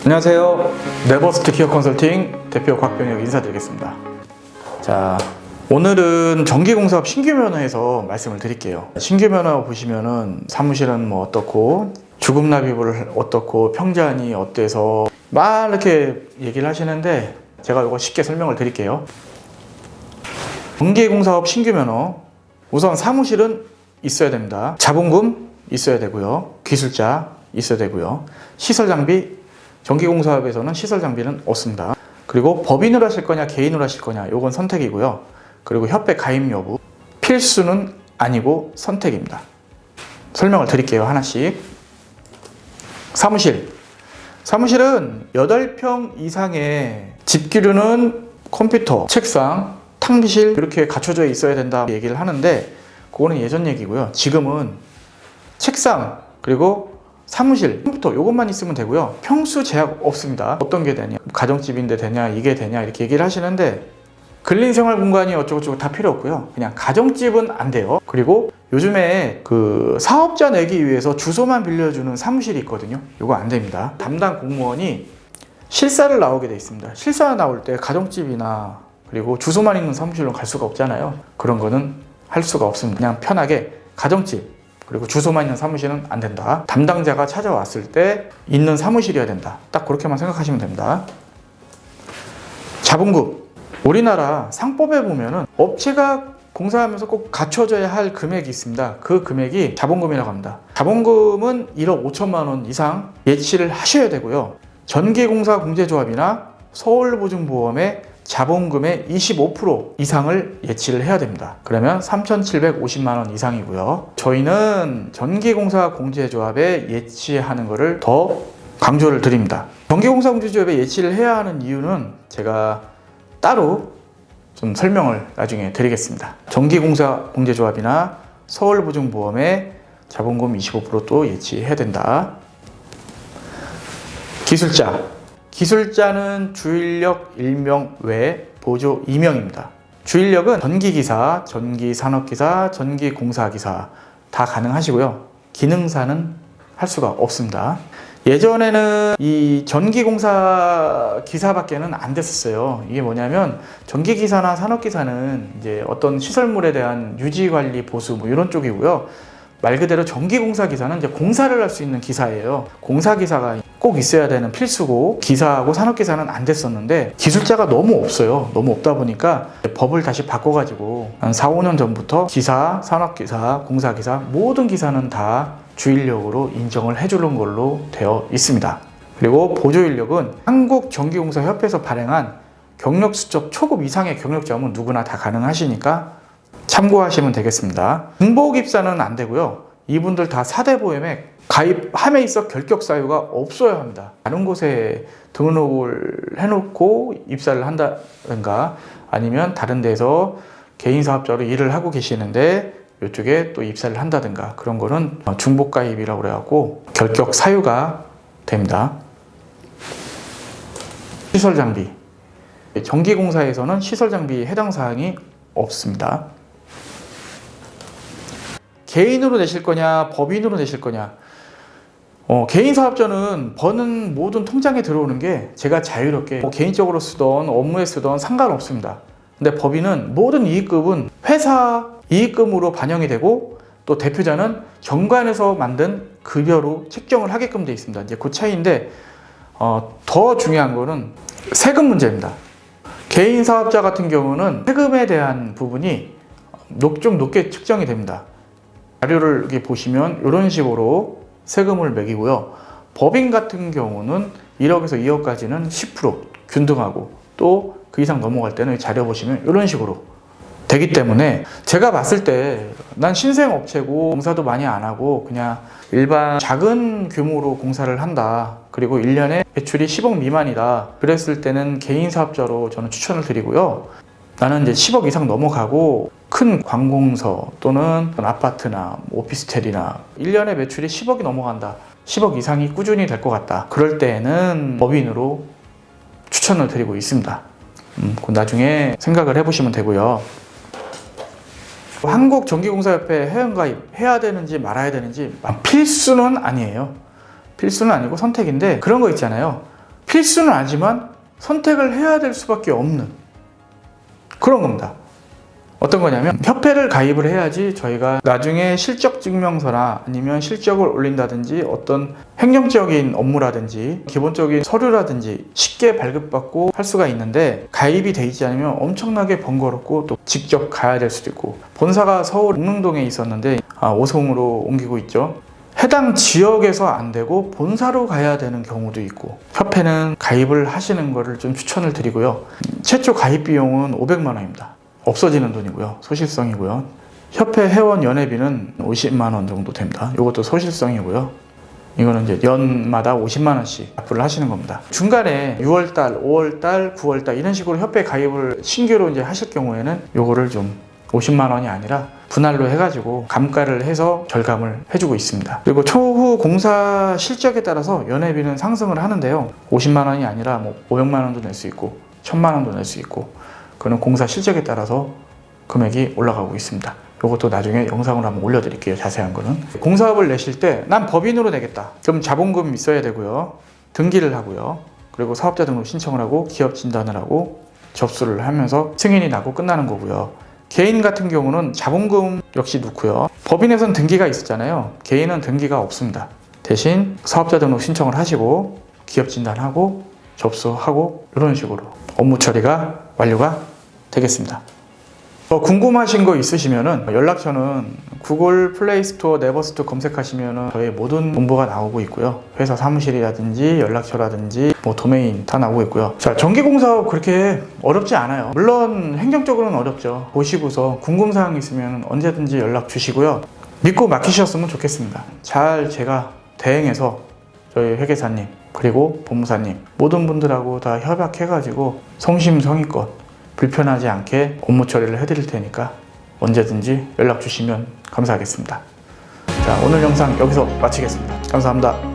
안녕하세요. 네버스트 기업 컨설팅 대표 곽병혁 인사드리겠습니다. 자, 오늘은 전기공사업 신규 면허에서 말씀을 드릴게요. 신규 면허 보시면은 사무실은 뭐 어떻고, 주급 납입을 어떻고, 평자한이 어때서 막 이렇게 얘기를 하시는데 제가 이거 쉽게 설명을 드릴게요. 전기공사업 신규 면허, 우선 사무실은 있어야 됩니다. 자본금 있어야 되고요. 기술자 있어야 되고요. 시설 장비, 전기공사업에서는 시설 장비는 없습니다. 그리고 법인으로 하실 거냐 개인으로 하실 거냐 요건 선택이고요. 그리고 협회 가입 여부, 필수는 아니고 선택입니다. 설명을 드릴게요. 하나씩. 사무실은 8평 이상의 집기류는 컴퓨터, 책상, 탕비실 이렇게 갖춰져 있어야 된다 얘기를 하는데 그거는 예전 얘기고요. 지금은 책상 그리고 사무실, 컴퓨터 이것만 있으면 되고요. 평수 제약 없습니다. 어떤 게 되냐, 가정집인데 되냐, 이게 되냐 이렇게 얘기를 하시는데 근린생활 공간이 어쩌고저쩌고 다 필요 없고요. 그냥 가정집은 안 돼요. 그리고 요즘에 그 사업자 내기 위해서 주소만 빌려주는 사무실이 있거든요. 이거 안 됩니다. 담당 공무원이 실사를 나오게 돼 있습니다. 실사 나올 때 가정집이나 그리고 주소만 있는 사무실로 갈 수가 없잖아요. 그런 거는 할 수가 없습니다. 그냥 편하게 가정집 그리고 주소만 있는 사무실은 안 된다. 담당자가 찾아왔을 때 있는 사무실이어야 된다. 딱 그렇게만 생각하시면 됩니다. 자본금. 우리나라 상법에 보면은 업체가 공사하면서 꼭 갖춰져야 할 금액이 있습니다. 그 금액이 자본금이라고 합니다. 자본금은 1억 5천만 원 이상 예치를 하셔야 되고요. 전기공사 공제조합이나 서울보증보험의 자본금의 25% 이상을 예치를 해야 됩니다. 그러면 3,750만 원 이상이고요. 저희는 전기공사 공제조합에 예치하는 것을 더 강조를 드립니다. 전기공사 공제조합에 예치를 해야 하는 이유는 제가 따로 좀 설명을 나중에 드리겠습니다. 전기공사 공제조합이나 서울보증보험에 자본금 25%도 예치해야 된다. 기술자는 주인력 1명 외 보조 2명입니다. 주인력은 전기기사, 전기산업기사, 전기공사기사 다 가능하시고요. 기능사는 할 수가 없습니다. 예전에는 이 전기공사 기사밖에는 안 됐었어요. 이게 뭐냐면 전기기사나 산업기사는 이제 어떤 시설물에 대한 유지관리 보수 뭐 이런 쪽이고요. 말 그대로 전기공사 기사는 이제 공사를 할 수 있는 기사예요. 공사기사가 꼭 있어야 되는 필수고 기사하고 산업기사는 안 됐었는데 기술자가 너무 없어요. 너무 없다 보니까 법을 다시 바꿔가지고 한 4, 5년 전부터 기사, 산업기사, 공사기사 모든 기사는 다 주인력으로 인정을 해주는 걸로 되어 있습니다. 그리고 보조인력은 한국전기공사협회에서 발행한 경력수첩 초급 이상의 경력자면 누구나 다 가능하시니까 참고하시면 되겠습니다. 중복 입사는 안 되고요. 이분들 다 4대 보험에 가입함에 있어 결격 사유가 없어야 합니다. 다른 곳에 등록을 해놓고 입사를 한다든가 아니면 다른 데서 개인 사업자로 일을 하고 계시는데 이쪽에 또 입사를 한다든가 그런 거는 중복 가입이라고 그래갖고 결격 사유가 됩니다. 시설 장비. 전기공사에서는 시설 장비 해당 사항이 없습니다. 개인으로 내실 거냐, 법인으로 내실 거냐. 개인 사업자는 버는 모든 통장에 들어오는 게 제가 자유롭게 개인적으로 쓰던 업무에 쓰던 상관없습니다. 근데 법인은 모든 이익금은 회사 이익금으로 반영이 되고 또 대표자는 정관에서 만든 급여로 책정을 하게끔 되어 있습니다. 이제 그 차이인데 더 중요한 거는 세금 문제입니다. 개인 사업자 같은 경우는 세금에 대한 부분이 좀 높게 측정이 됩니다. 자료를 이렇게 보시면 이런 식으로 세금을 매기고요. 법인 같은 경우는 1억에서 2억까지는 10% 균등하고 또 그 이상 넘어갈 때는 자료 보시면 이런 식으로 되기 때문에 제가 봤을 때 난 신생업체고 공사도 많이 안 하고 그냥 일반 작은 규모로 공사를 한다. 그리고 1년에 매출이 10억 미만이다. 그랬을 때는 개인 사업자로 저는 추천을 드리고요. 나는 이제 10억 이상 넘어가고 큰 관공서 또는 아파트나 오피스텔이나 1년에 매출이 10억이 넘어간다. 10억 이상이 꾸준히 될 것 같다. 그럴 때는 법인으로 추천을 드리고 있습니다. 나중에 생각을 해보시면 되고요. 한국전기공사협회 회원가입 해야 되는지 말아야 되는지 필수는 아니에요. 필수는 아니고 선택인데 그런 거 있잖아요. 필수는 아니지만 선택을 해야 될 수밖에 없는 그런 겁니다. 어떤 거냐면 협회를 가입을 해야지 저희가 나중에 실적 증명서나 아니면 실적을 올린다든지 어떤 행정적인 업무라든지 기본적인 서류라든지 쉽게 발급받고 할 수가 있는데, 가입이 돼 있지 않으면 엄청나게 번거롭고 또 직접 가야 될 수도 있고, 본사가 서울 목릉동에 있었는데 오송으로 옮기고 있죠. 해당 지역에서 안 되고 본사로 가야 되는 경우도 있고, 협회는 가입을 하시는 거를 좀 추천을 드리고요. 최초 가입 비용은 500만 원입니다. 없어지는 돈이고요. 소실성이고요. 협회 회원 연회비는 50만 원 정도 됩니다. 이것도 소실성이고요. 이거는 이제 연마다 50만 원씩 납부를 하시는 겁니다. 중간에 6월달, 5월달, 9월달 이런 식으로 협회 가입을 신규로 이제 하실 경우에는 요거를 좀 50만 원이 아니라 분할로 해가지고 감가를 해서 절감을 해주고 있습니다. 그리고 초후 공사 실적에 따라서 연회비는 상승을 하는데요. 50만 원이 아니라 뭐 500만 원도 낼 수 있고 1000만 원도 낼 수 있고, 그는 공사 실적에 따라서 금액이 올라가고 있습니다. 이것도 나중에 영상으로 한번 올려드릴게요. 자세한 거는. 공사업을 내실 때 난 법인으로 내겠다. 그럼 자본금 있어야 되고요. 등기를 하고요. 그리고 사업자 등록 신청을 하고 기업 진단을 하고 접수를 하면서 승인이 나고 끝나는 거고요. 개인 같은 경우는 자본금 역시 넣고요. 법인에서는 등기가 있었잖아요. 개인은 등기가 없습니다. 대신 사업자 등록 신청을 하시고 기업 진단하고 접수하고 이런 식으로 업무 처리가 완료가 되겠습니다. 궁금하신 거 있으시면은 연락처는 구글 플레이스토어 네버스토어 검색하시면은 저희 모든 정보가 나오고 있고요. 회사 사무실이라든지 연락처라든지 뭐 도메인 다 나오고 있고요. 자, 전기공사업 그렇게 어렵지 않아요. 물론 행정적으로는 어렵죠. 보시고서 궁금사항 있으면 언제든지 연락 주시고요. 믿고 맡기셨으면 좋겠습니다. 잘 제가 대행해서 저희 회계사님 그리고 법무사님 모든 분들하고 다 협약해가지고 성심성의껏 불편하지 않게 업무 처리를 해드릴 테니까 언제든지 연락 주시면 감사하겠습니다. 자, 오늘 영상 여기서 마치겠습니다. 감사합니다.